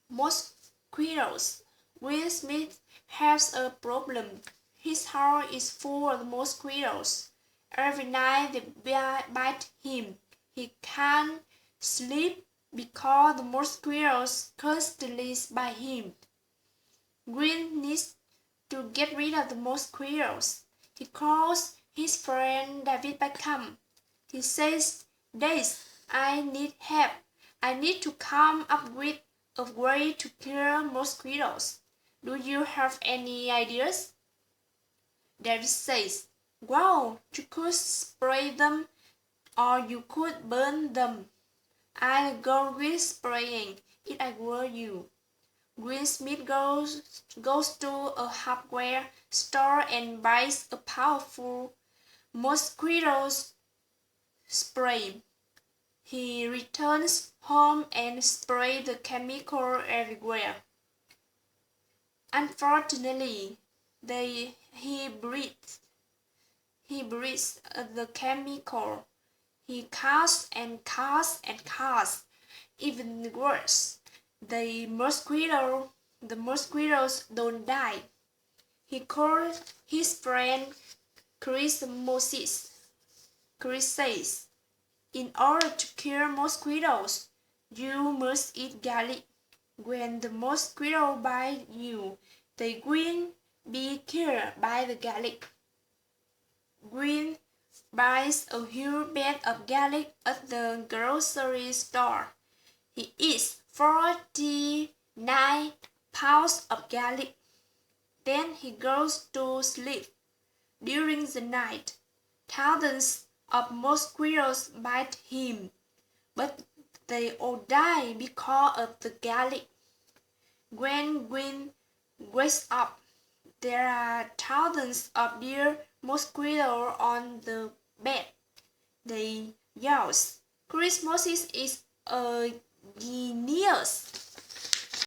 mosquitoes. Will Smith has a problem. His house is full of mosquitoes. Every night they bite him. He can't sleep because the mosquitoes constantly bite him. Green needs to get rid of the mosquitoes. He calls his friend David Beckham. He says, "Dave, I need help. I need to come up with a way to kill mosquitoes. Do you have any ideas?" David says, "Well, you could spray them or you could burn them. I'll go with spraying if I were you." Greensmith goes to a hardware store and buys a powerful mosquito spray. He returns home and sprays the chemical everywhere. Unfortunately, he breathes the chemical. He coughs and coughs and coughs. Even worse, the mosquitoes don't die. He called his friend Chris Moses. Chris says, "In order to kill mosquitoes, you must eat garlic. When the mosquito bite you, they will be killed by the garlic." Green buys a huge bag of garlic at the grocery store. He eats 49 pounds of garlic. Then he goes to sleep. During the night, thousands of mosquitoes bite him, but they all die because of the garlic. When Green wakes up, there are thousands of dead mosquitoes on the bed. They yell, "Chris Moses is a genius."